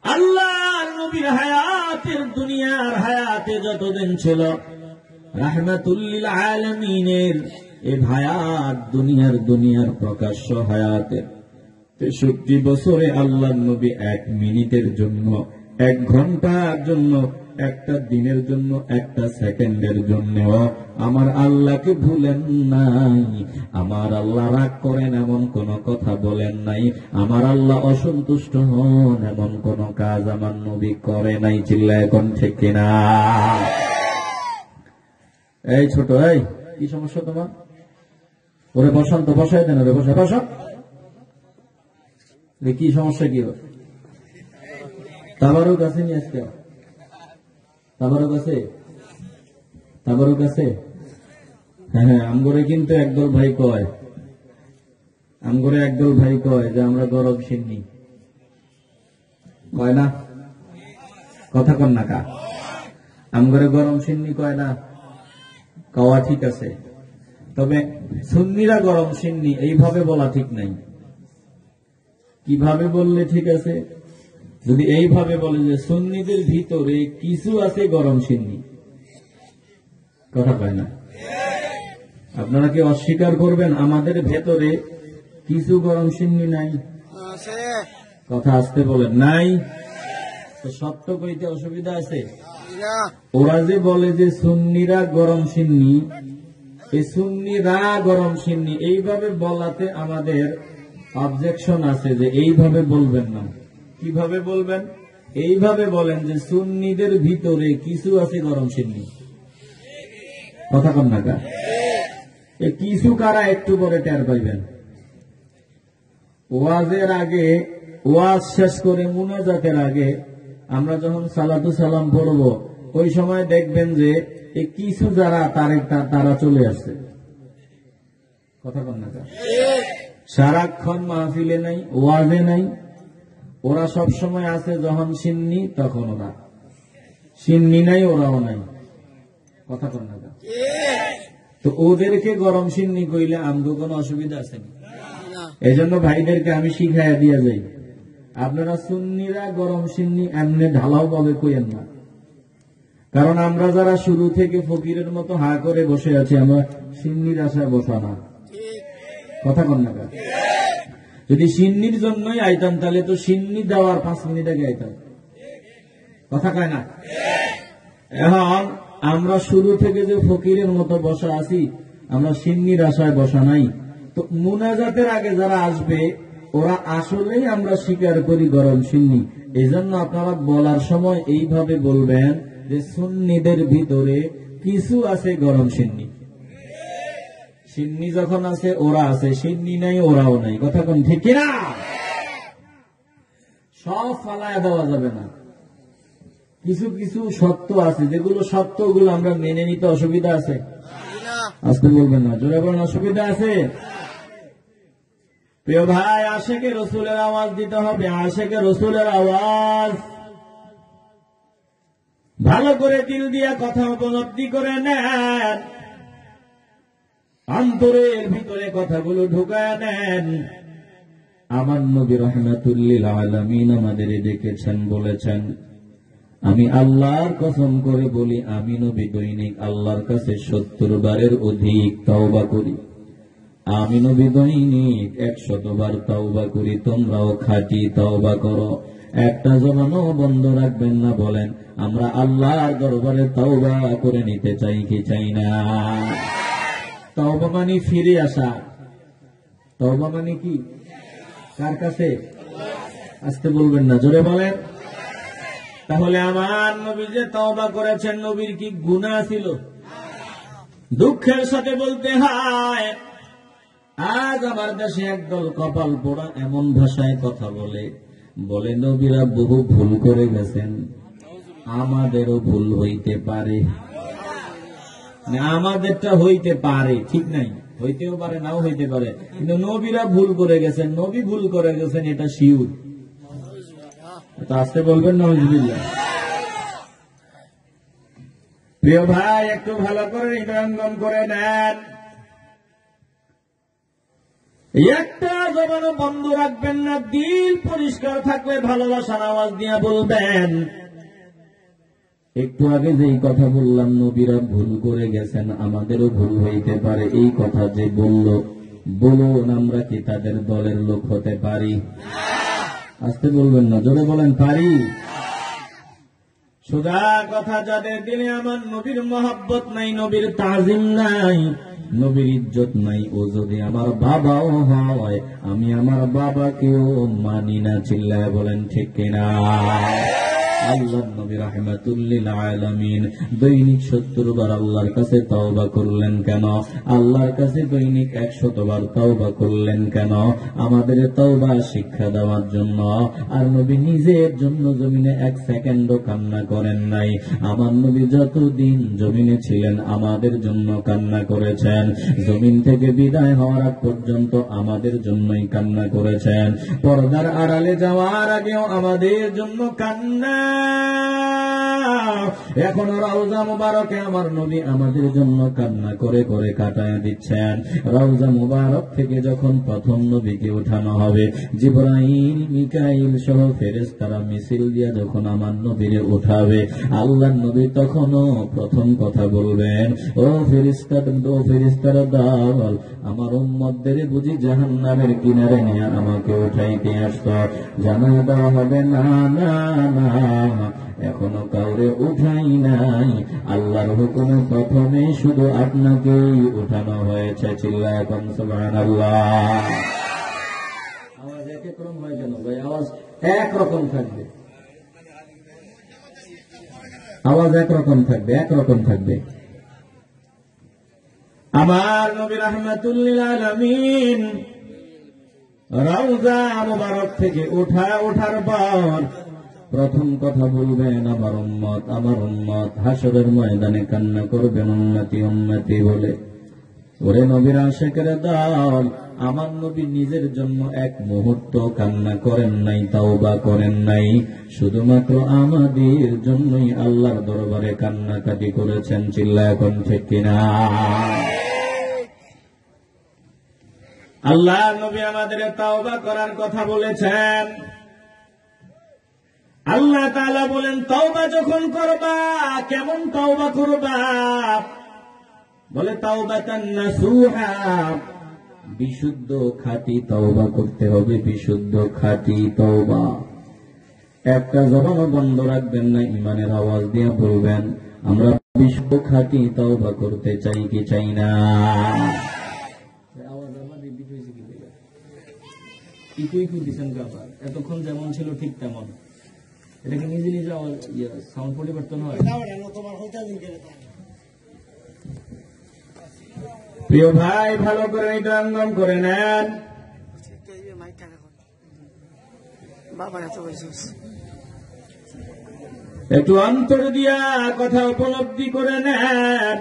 আল্লাহ নবীর হায়াতের, দুনিয়ার হায়াতে যতদিন ছিল, রাহমাতুল লিল আলামিনের এই হায়াত, দুনিয়ার প্রকাশ্য হায়াতের 63 বছরে আল্লাহ নবী 1 মিনিটের জন্য, 1 ঘন্টার জন্য, একটা দিনের জন্য, একটা সেকেন্ডের জন্য আমার আল্লাহকে ভুলেন নাই। আমার আল্লাহ রাগ করেন এমন কোন কথা বলেন নাই। আমার আল্লাহ অসন্তুষ্ট হন এমন কোন কাজ আমার নবী করে নাই। চিল্লা এখন ঠিক কিনা? এই ছোট, এই কি সমস্যা তোমার? ওরে বসন্ত বসাই দেন, ওরে বসা বসা। কি সমস্যা? কি তাবারুক আছে নি আজকে? তাবারুক আছে? তাবারুক আছে? হ্যাঁ, আমগরে কিন্তু একদল ভাই কয়, আমগরে একদল ভাই কয় যে আমরা গরম সিন্নি কয় না। কথা কন না কা? আমগরে গরম সিন্নি কয় না। কওয়া ঠিক আছে, তবে সুন্নিরা গরম সিন্নি এইভাবে বলা ঠিক নাই। কিভাবে বললে ঠিক আছে? যদি এইভাবে বলে যে সুন্নিদের ভিতরে কিছু আছে গরম সিন্নি, কথা কয় না। আপনারা কি অস্বীকার করবেন আমাদের ভেতরে কিছু গরম সিন্নি নাই? কথা আসতে বলেন, নাই। তো সত্য কইতে অসুবিধা আছে? ওরা যে বলে যে সুন্নিরা গরম সিন্নি, এই সুন্নিরা গরম সিন্নি এইভাবে বলাতে আমাদের অবজেকশন আছে যে এইভাবে বলবেন না। কিভাবে বলবেন? এইভাবে বলেন যে সুন্নিদের ভিতরে কিছু আছে গরম সিন্নি। কথা কন না কা? এই কিছু কারা একটু পরে টের পাইবেন। ওয়াজের আগে, ওয়াজ শেষ করে মুনাজাতের আগে আমরা যখন সালাতু সালাম পড়ব, ওই সময় দেখবেন যে এই কিছু যারা তারা চলে আসছে। কথা কন না কা? সারাক্ষণ মাহফিলে নাই, ওয়াজে নাই, ওরা সব সময় আছে যখন সিন্নি তখন ওরা সিন্নি নাই, ওরাও নাই। কথা কন না? তো ওদেরকে গরম সিন্নি কইলে আমগো কোনো অসুবিধা আছে না? এই জন্য ভাইদেরকে আমি শিখাইয়া দিয়ে যাই, আপনারা সুন্নিরা গরম সিন্নি এমনি ঢালাও ভাবে কইেন না। কারণ আমরা যারা শুরু থেকে ফকিরের মতো হা করে বসে আছি, আমরা সিন্নির আশায় বসা না। কথা কন না? যদি সিন্নির জন্যই আইতাম তাহলে তো সিন্নি দেওয়ার 5 মিনিট আগে আইতাম। কথা কয় না? এখন আমরা শুরু থেকে যে ফকিরের মতো বসা আছি, আমরা সিন্নির আশায় বসা নাই। তো মুনাজাতের আগে যারা আসবে ওরা আসলেই আমরা স্বীকার করি গরম সিন্নি। এই জন্য আপনারা বলার সময় এইভাবে বলবেন যে সুন্নিদের ভিতরে কিছু আছে গরম সিন্নি। সিন্নি যখন আছে ওরা আছে, সিন্নি নাই ওরাও নাই। কথা কোন ঠিক কিনা? সব ফালায় দেওয়া যাবে না। কিছু কিছু সত্য আছে, যেগুলো সত্য ওগুলো আমরা মেনে নিতে অসুবিধা আছে? আসতে বলবেন না, জোরে বলেন অসুবিধা আছে? প্রিয় ভাই, আশেকে রসুলের আওয়াজ দিতে হবে। আশেকে রসুলের আওয়াজ ভালো করে দিল দিয়া কথা উপলব্ধি করে নেন, অন্তরের ভিতরে কথাগুলো ঢুকায় নেন। আমার নবী রাহমাতুল্লিল আলামিন আমাদের ডেকেছেন, বলেছেন, আমি আল্লাহর কসম করে বলি, আমি নবী দৈনিক আল্লাহর কাছে 70 বারের অধিক তওবা করি। আমি নবী দৈনিক 100 বার তওবা করি। তোমরাও খাঁটি তওবা করো, একটা জবানও বন্ধ রাখবেন না। বলেন, আমরা আল্লাহর দরবারে তওবা করে নিতে চাই কি চাই না? তওবা মানে ফিরে আসা। তওবা মানে কি? কার কাছে? আসতে বলবেন না, জোরে বলেন। তাহলে আমার নবী যে তওবা করেছেন, নবীর কি গুনাহ ছিল? দুঃখের সাথে বলতে হয়, আজ আমার দেশে একদল কপাল পোড়া এমন ভাষায় কথা বলে নবীরা বহু ভুল করে গেছেন, আমাদেরও ভুল হইতে পারে। আমাদেরটা হইতে পারে, ঠিক নাই, হইতেও পারে নাও হইতে পারে, কিন্তু নবীরা ভুল করে গেছেন। নবী ভুল করে গেছেন, এটা শিউর। আসতে বলবেন না? হুজুবিল্লাহ। প্রিয় ভাই, একটু ভালো করে হৃদয়ঙ্গম করে নেন। একটা জবানও বন্ধ রাখবেন না। দিল পরিষ্কার থাকলে ভালোবাসার আওয়াজ দিয়ে বলবেন। একটু আগে যেই কথা বললাম, নবীরা ভুল করে গেছেন, আমাদেরও ভুল হইতে পারে, এই কথা যে বলুন, আমরা কি তাদের দলের লোক হতে পারি? আসতে বলবেন না, জোরে বলেন, পারি? সোজা কথা, যাদের দিলে আমার নবীর মহব্বত নাই, নবীর তাজিম নাই, নবীর ইজ্জত নাই, ও যদি আমার বাবাও হয়, আমি আমার বাবাকেও মানি না। চিল্লায় বলেন ঠিক কিনা? আল্লাহর নবী রাহমাতুল্লিল আলামিন দৈনিক 70 বার আল্লাহর কাছে তওবা করলেন কেন? আল্লাহর কাছে দৈনিক 100 বার তওবা করলেন কেন? আমাদের তওবা শিক্ষা দেওয়ার জন্য। আর নবী নিজের জন্য জমিনে 1 সেকেন্ডও কান্না করেন নাই। আমার নবী যতদিন জমিনে ছিলেন আমাদের জন্য কান্না করেছেন। জমিন থেকে বিদায় হওয়ার আগ পর্যন্ত আমাদের জন্যই কান্না করেছেন। পর্দার আড়ালে যাওয়ার আগেও আমাদের জন্য কান্না। এখন রওজা মুবারকে আমার নবী আমাদের জন্য কান্না করে করে কাটায় দিচ্ছেন। রওজা মুবারক থেকে যখন প্রথম নবীকে উঠানো হবে, জিবরাইল মিকাইল সহ ফেরেশতারা মিছিল দিয়া যখন আমার নবীরে উঠাবে, আল্লাহর নবী তখনও প্রথম কথা বলবেন, ও ফেরেশতারা দল, আমার উম্মতদের বুঝি জাহান্নামের কিনারে নিয়ে আমাকে উঠাইতে আসতো? জানাই দেওয়া হবে, না না না, এখনো কাউরে উঠাই নাই, আল্লাহর হুকুমে প্রথমে শুধু আপনাকেই উঠানো হয়েছে। চিল্লায় এখন সুবহানাল্লাহ। আওয়াজ এক রকম হয় কেন ভাই? আওয়াজ একরকম থাকবে। আওয়াজ একরকম থাকবে। আমার নবী রাহমাতুল লিল আলামিন রওজা মুবারক থেকে ওঠার পর প্রথম কথা বলবেন, আমার উম্মত হাসরের ময়দানে কান্না করবেন উম্মতি উম্মতি বলে। ওরে নবীর আশিকের দল, আমার নবী নিজের জন্য এক মুহূর্ত কান্না করেন নাই, তাওবা করেন নাই, শুধুমাত্র আমাদের জন্যই আল্লাহর দরবারে কান্নাকাটি করেছেন। চিল্লায় এখন ঠিক কিনা? আল্লাহ নবী আমাদের তাওবা করার কথা বলেছেন। আল্লাহ তাআলা বলেন, তাওবা যখন করবা কেমন তাওবা করবা? বলে তাওবাতান নাসুহা, বিশুদ্ধ খাঁটি তাওবা করতে হবে, বিশুদ্ধ খাঁটি তাওবা। একটা জবানও বন্ধ রাখবেন না, ইমানের আওয়াজ দিয়ে বলবেন, আমরা বিশুদ্ধ খাঁটি তাওবা করতে চাই কি চাই না? এতক্ষণ যেমন ছিল ঠিক তেমন, এটাকে নিজে নিজে সাউন্ড পরিবর্তন হয়। প্রিয় ভাই, ভালো করে নিদ্রাঙ্গম করে নেন। একটু অন্তর দিয়া কথা উপলব্ধি করে নেন।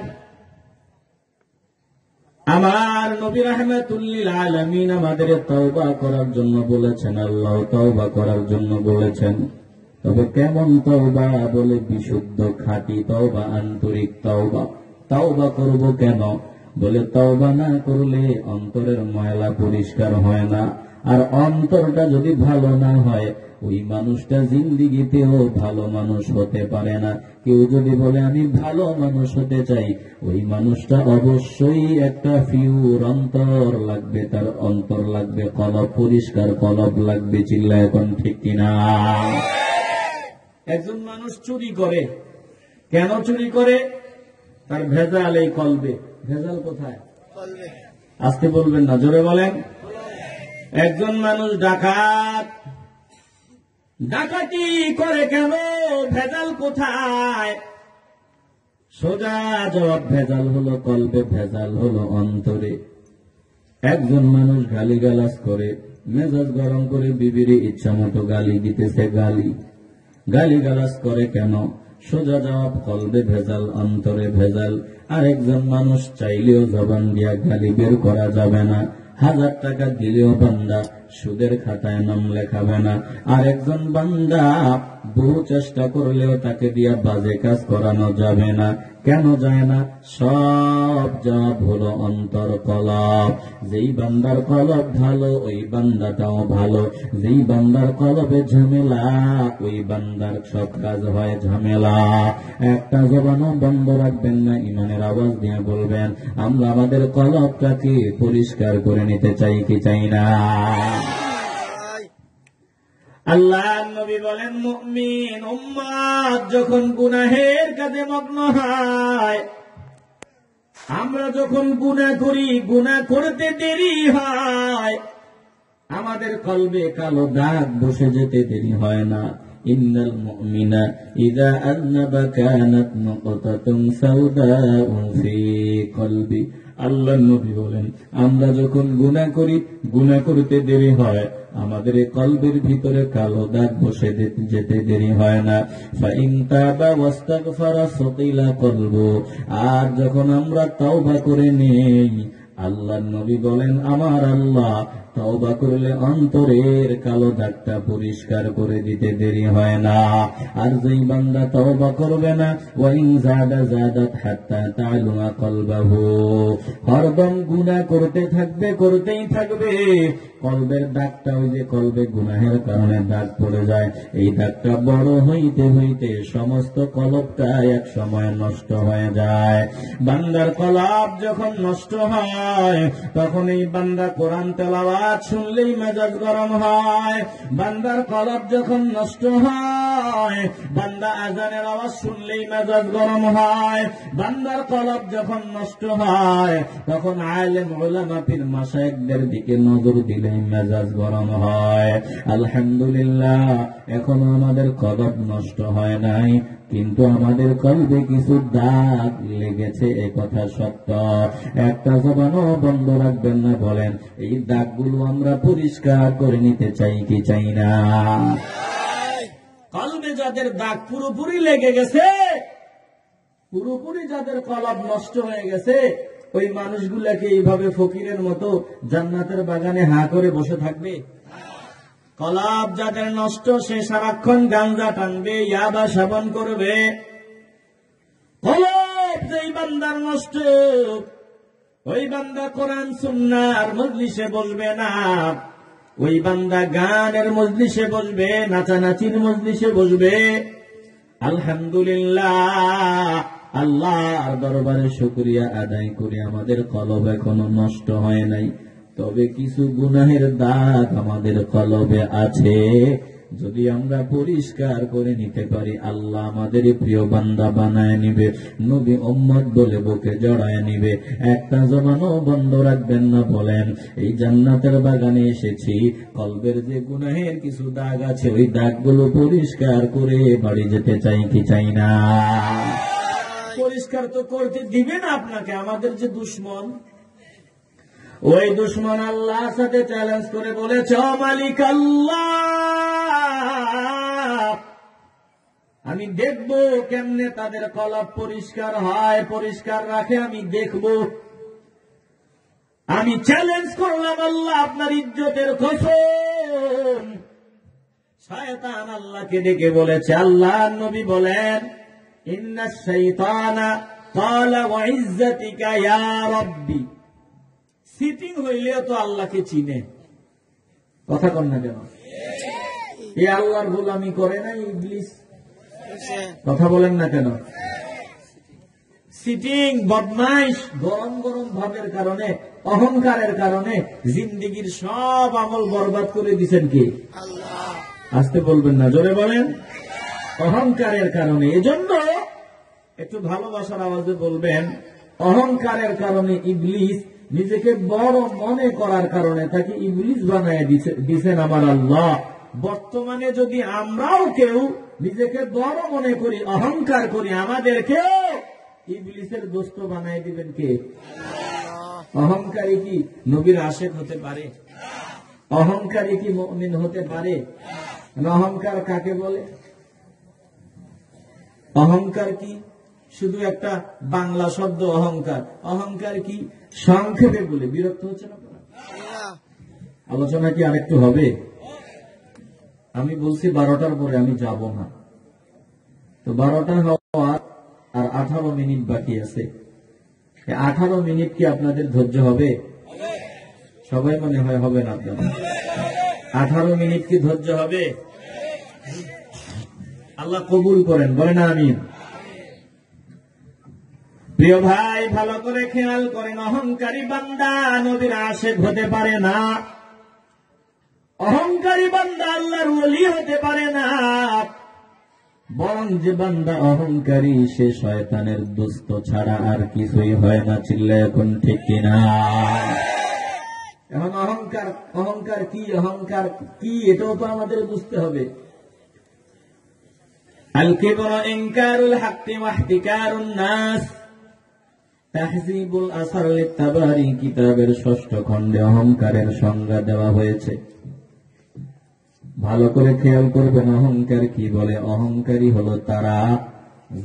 আমার নবী রাহমাতুল লিল আলামিন আমাদের তাওবা করার জন্য বলেছেন, আল্লাহ তাওবা করার জন্য বলেছেন। তবে কেমন তাওবা? বলে বিশুদ্ধ খাঁটি তাওবা, আন্তরিক তাওবা। তাওবা করব কেন? বলে তাওবা না করলে অন্তরের ময়লা পরিষ্কার হয় না, আর অন্তরটা যদি ভালো না হয় ওই মানুষটা জিন্দিগিতেও ভালো মানুষ হতে পারে না। কেউ যদি বলে আমি ভালো মানুষ হতে চাই, ওই মানুষটা অবশ্যই একটা পিওর অন্তর লাগবে, তার অন্তর লাগবে, কলব পরিষ্কার কলব লাগবে। চিল্লা এখন ঠিক কিনা? একজন মানুষ চুরি করে, কেন চুরি করে? তার ভেজাল এই কলবে। ভেজাল কোথায়? আসতে বলবেন না, জোরে বলেন। একজন মানুষ ডাকাতি করে কেন? ভেজাল কোথায়? সোজা জবাব, ভেজাল হলো কলবে, ভেজাল হলো অন্তরে। একজন মানুষ গালিগালাজ করে, মেজাজ গরম করে বিবিরে ইচ্ছা মতো গালি দিতেছে, গালিগালাজ করে কেন? সোজা জবাব, কলবে ভেজাল, অন্তরে ভেজাল। আর একজন মানুষ চাইলেও জবান দিয়া গালি বের করা যাবে না, 1000 টাকা দিলেও বান্দা সুদের খাতায় নাম লেখাবে না। আর একজন বান্দা বহু চেষ্টা করলেও তাকে দিয়া বাজে কাজ করানো যাবে না। কেন যায় না? সব জবাব হলো অন্তর কলব। যেই বান্দার কলব ভালো ওই বান্দাটাও ভালো, যেই বান্দার কলবে ঝামেলা ওই বান্দার সব কাজ হয় ঝামেলা। একটা জবানও বন্ধ রাখবেন না, ইমানের আওয়াজ দিয়ে বলবেন, আমরা আমাদের কলবটাকে পরিষ্কার করে নিতে চাই কি চাই না? আল্লাহ নবী বলেন, মুমিন উম্মত যখন গুনাহের কাজে মগ্ন হয়, আমরা যখন গুনাহ করি, গুনাহ করতে দেরি হয়, আমাদের কলবে কালো দাগ বসে যেতে দেরি হয় না। ইন্নাল মুমিনা ইযা আযনাবা কানাত নুকতাতুন সাওদাউ ফি কলবি। আল্লাহ নবী বলেন, আমরা যখন গুনাহ করি, গুনাহ করতে দেরি হয়, আমাদের কলবের ভিতরে কালো দাগ বসে যেতে দেরি হয় না। ফাইন তাবা ওয়াস্তাগফারা সুকিলা কলবু। আর যখন আমরা তাওবা করে নেই, আল্লাহ নবী বলেন, আমার আল্লাহ তাওবা করলে অন্তরের কালো দাগটা পরিষ্কার করে দিতে দেরি হয় না। আর যেই বান্দা তাওবা করবে না, ওয়াইন জাদাত হাত্তা তা'লুয়া কলবাহু, হরদম গুনাহ করতেই থাকবে। কলবের দাগটা, ওই যে কলবে গুনাহের কারণে দাগ পড়ে যায়, এই দাগটা বড় হইতে হইতে সমস্ত কলবটা এক সময় নষ্ট হয়ে যায়। বান্দার কলব যখন নষ্ট হয়, তখন এই বান্দা কোরআন তেলাওয়াত শুনলেই মেজাজ গরম হয়। বান্দার কলব যখন নষ্ট হয়, হয়, বান্দা আজানের আওয়াজ শুনলেই মেজাজ গরম হয়, বান্দার কলব যখন নষ্ট হয় তখন আলেম উলামা পীর মাশায়েখদের দিকে নজর দিলেই মেজাজ গরম হয়। আলহামদুলিল্লাহ, এখনো আমাদের কলব নষ্ট হয় নাই, কিন্তু আমাদের কলবে কিছু দাগ লেগেছে, এ কথা সত্য। একটা জবানও বন্ধ রাখবেন না, বলেন এই দাগগুলো আমরা পরিষ্কার করে নিতে চাই কি চাই না? কলবে যাদের দাগ পুরোপুরি লেগে গেছে, পুরোপুরি যাদের কলব নষ্ট হয়ে গেছে, ওই মানুষগুলাকে এইভাবে ফকিরের মতো জান্নাতের বাগানে হা করে বসে থাকবে? কলব যাদের নষ্ট, সে সারাক্ষণ গাঞ্জা টানবে, ইয়াবা সেবন করবে। কলব যেই বান্দার নষ্ট, ওই বান্দা কোরআন সুন্নাহর মজলিসে বসবে না, ওই বান্দা গানের মজলিসে বসবে, নাচানাচির মজলিসে বসবে। আলহামদুলিল্লাহ, আল্লাহর দরবারে শুকরিয়া আদায় করি, আমাদের কলব এখনো নষ্ট হয় নাই, তবে কিছু গুনাহের দাগ আমাদের কলবে আছে। যদি আমরা পরিষ্কার করে নিতে পারি, আল্লাহ আমাদের প্রিয় বান্দা বানায় নিবে, নবী উম্মত বলে বুকে জড়ায় নিবে। একটা জবানও বন্ধ রাখবেন না, বলেন এই জান্নাতের বাগানে এসেছি, কলবের যে গুনাহের কিছু দাগ আছে, ওই দাগগুলো পরিষ্কার করে বাড়ি যেতে চাই কি চাই না? পরিষ্কার তো করতে দিবে না আপনাকে আমাদের যে দুশ্মন, ওই দুশ্মন আল্লাহর সাথে চ্যালেঞ্জ করে বলেছে, ও মালিক আল্লাহ, আমি দেখব কেমনে তাদের কলব পরিষ্কার হয়, পরিষ্কার রাখে, আমি দেখব। আমি চ্যালেঞ্জ করলাম আল্লাহ, আপনার ইজ্জতের কসম। শয়তান আল্লাহকে ডেকে বলেছে, আল্লাহ নবী বলেন, ইন্নাশ শাইতানা ক্বালা ওয়া ইজ্জাতিকা ইয়া রাব্বি। সিটিং হইলেও তো আল্লাহকে চিনে, কথা কন না কেন? এই আল্লাহর গোলামি করে না ইবলিস? কথা বলেন না কেন? সিটিং, বদমাইশ, গরম গরম ভাবের কারণে, অহংকারের কারণে জিন্দিগির সব আমল বরবাদ করে দিচ্ছেন কে? আল্লাহ। আসতে বলবেন না, জোরে বলেন। অহংকারের কারণে। এজন্য একটু ভালোবাসার আওয়াজে বলবেন, অহংকারের কারণে ইবলিস নিজেকে বড় মনে করার কারণে তাকে ইবলিস বানায় দিছেন আমার আল্লাহ। বর্তমানে যদি আমরাও কেউ নিজেকে বড় মনে করি, অহংকার করি, আমাদেরকে ইবলিসের দোস্ত বানায় দিবেন কে? অহংকারী কি নবীর আশেক হতে পারে? অহংকারী কি মুমিন হতে পারে? অহংকার কাকে বলে? অহংকার কি শুধু একটা বাংলা শব্দ? অহংকার, অহংকার কি সংক্ষেপে বলে বিরক্ত হচ্ছে না? আলোচনা কি আরেকটু হবে? আমি বলছি 12টার পরে আমি যাব না, তো 12টা হওয়ার আর 18 মিনিট বাকি আছে। 18 মিনিট কি আপনাদের ধৈর্য হবে? সবাই মনে হয় হবে না আপনাদের। 18 মিনিট কি ধৈর্য হবে? আল্লাহ কবুল করেন, বলেন আমিন। প্রিয় ভাই, ভালো করে খেয়াল করেন, অহংকারী বান্দা নবীর আশেক হতে পারে না, অহংকারী বান্দা আল্লাহর ওলি হতে পারে না, বরং যে বান্দা অহংকারী সে শয়তানের দোস্ত ছাড়া আর কিছুই হয় না। চিল্লায় এখন ঠিক কিনা? এখন অহংকার, অহংকার কি, অহংকার কি এটাও তো আমাদের বুঝতে হবে। আল কিবরু ইনকারুল হাক্কি ওয়া ইহতিকারুন নাস, তাহযীবুল আসর লিত-তাবারি কিতাবের 6ষ্ঠ খণ্ডে অহংকারের সংজ্ঞা দেওয়া হয়েছে। ভালো করে খেয়াল করবেন অহংকার কি বলে। অহংকারী হলো তারা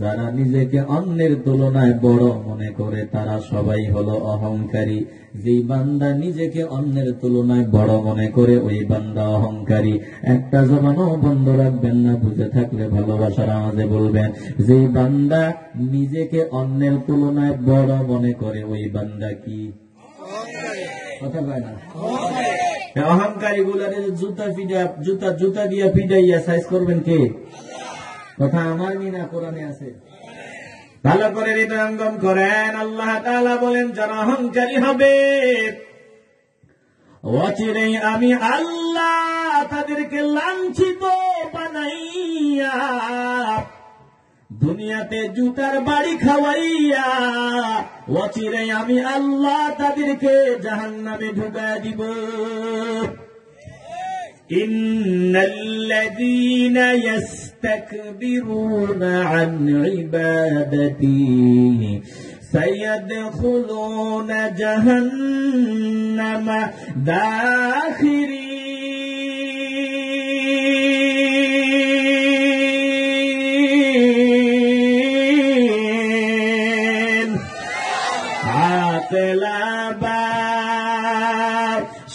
যারা নিজেকে অন্যের তুলনায় বড় মনে করে, তারা সবাই হলো অহংকারী। যেই বান্দা নিজেকে অন্যের তুলনায় বড় মনে করে ওই বান্দা অহংকারী। একটা জবানও বন্ধ রাখবেন না, বুঝে থাকলে ভালোবাসার আওয়াজে বলবেন, যেই বান্দা নিজেকে অন্যের তুলনায় বড় মনে করে ওই বান্দা কি? কথা কয় না? অহংকারী গুলারে জুতা দিয়া পিডাইয়া সাইজ করবেন কে? কথা আমার মিনা কোরআনে আছে, ভালো করে হৃদয়ঙ্গম করেন। আল্লাহ তাআলা বলেন, যারা অহংকারী হবে অচিরেই আমি আল্লাহ তাদেরকে লাঞ্ছিত বানাইয়া, দুনিয়াতে জুতার বাড়ি খাওয়াইয়া, অচিরে আমি আল্লাহ তাদেরকে জাহান্নামে ঢুকায় দিব। ইন্নাল্লাযীনা ইস্তাকবিরুনা আন ইবাদাতি সায়াদখুলুনা জাহান্নামা দাখিরিন। আতলাবা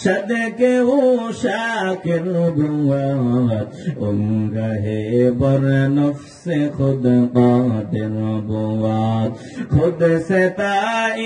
সদকে ও শাকির বুয়াত, উমরাহে বর নফসে খুদ কাদির বুয়াত, খুদ সতাই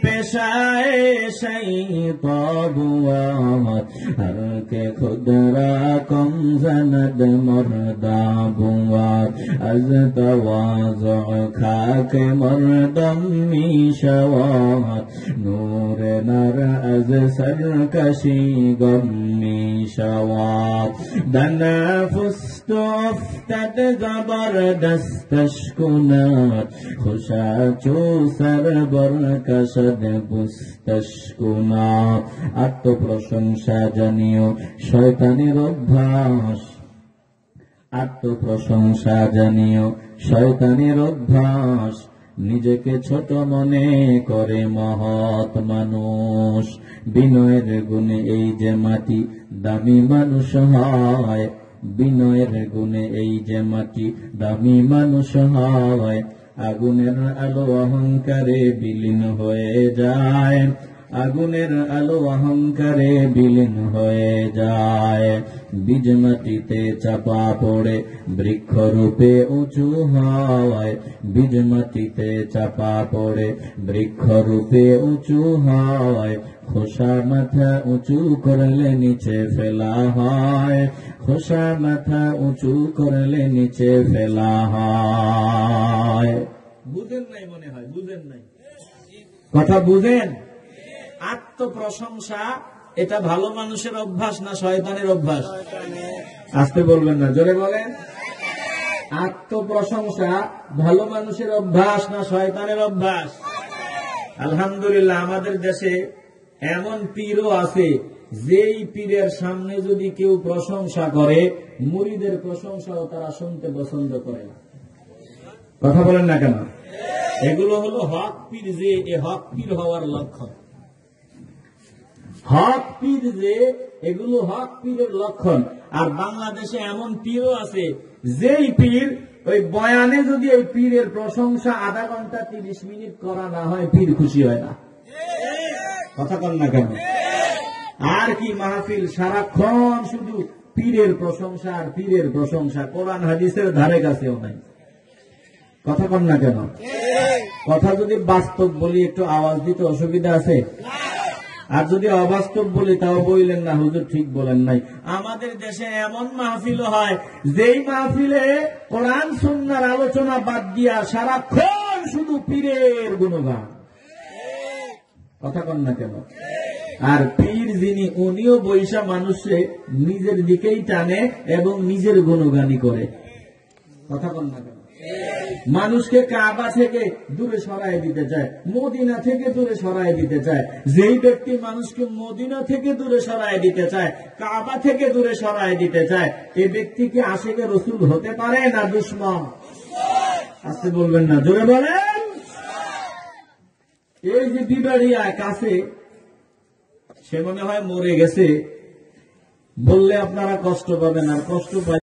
পেশায়ে শৈতা বুয়াত, হর के खुद रा कम जनद मर्दा बुआत, अज तवाज़ु खाके मर्दम मीशवात, नूर नर अज सरकशी गमी शवात, दनफुस्त उफ्तद जबरदस्तश कुनात, खुशाचो सरबर कशद पुस्तश कुनात। আত্মপ্রশংসা জানিও শয়তানের অভ্যাস, আত্মপ্রশংসা জানিও শয়তানের অভ্যাস, নিজেকে ছোট মনে করে মহৎ মানুষ। বিনয়ের গুণে এই যে মাটি দামি মানুষ হয়, বিনয়ের গুণে এই যে মাটি দামি মানুষ হয়, আগুনের আলো অহংকারে বিলীন হয়ে যায়, আগুনের আলো অহংকারে বিলীন হয়ে যায়। বীজ মাটিতে চাপা পড়ে বৃক্ষরূপে উঁচু হয়, বীজ মাটিতে চাপা পড়ে বৃক্ষরূপে উঁচু হয়, খোসা মাথা উঁচু করলে নিচে ফেলা হয়, খোসা মাথা উঁচু করলে নিচে ফেলা হয়। বুঝেন নাই মনে হয়, বুঝেন নাই কথা, বুঝেন? আত্মপ্রশংসা এটা ভালো মানুষের অভ্যাস না শয়তানের অভ্যাস? আসতে বলবেন না, জোরে বলেন। আত্মপ্রশংসা ভালো মানুষের অভ্যাস না শয়তানের অভ্যাস? আলহামদুলিল্লাহ, আমাদের দেশে এমন পীরও আছে, যেই পীরের সামনে যদি কেউ প্রশংসা করে, মুরিদের প্রশংসাও তারা শুনতে পছন্দ করে না। কথা বলেন না কেন? এগুলো হলো হক পীর, যে এ হক পীর হওয়ার লক্ষণ। হক পীর যে, এগুলো হক পীরের লক্ষণ। আর বাংলাদেশে এমন পীরও আছে, যেই পীর ওই বয়ানে যদি ওই পীরের প্রশংসা আধা ঘন্টা 30 মিনিট করা না হয়, পীর খুশি হয় না। কথা কন না কেন? আর কি মাহফিল, সারাক্ষণ শুধু পীরের প্রশংসা আর পীরের প্রশংসা, কোরআন হাদিসের ধারে কাছেও নাই। কথা কন না কেন? কথা যদি বাস্তব বলি একটু আওয়াজ দিতে অসুবিধা আছে? আর যদি অবাস্তব বলি তাও বললেন না হুজুর ঠিক বলেন নাই। আমাদের দেশে এমন মাহফিল হয়, যেই মাহফিলে কোরআন সুন্নাহর আলোচনা বাদ দিয়া সারাক্ষণ শুধু পীরের গুণগান। কথা কন না কেন? আর পীর যিনি, উনিও বৈশা মানুষে নিজের দিকেই টানে এবং নিজের গুণগানই করে। কথা কন না কেন? মানুষকে কাবা থেকে দূরে সরাই দিতে চায়, মদিনা থেকে দূরে সরাই দিতে চায়। যেই ব্যক্তি মানুষকে মদিনা থেকে দূরে সরাই দিতে চায়, কাবা থেকে দূরে সরাই দিতে চায়, এই ব্যক্তি কি আশিকে রসুল হতে পারে না দুশমন? আসতে বলবেন না, জোরে বলেন। এই যে বিবাড়িয়া কাছে, সে মনে হয় মরে গেছে, বললে আপনারা কষ্ট পাবেন, আর কষ্ট পাবেন।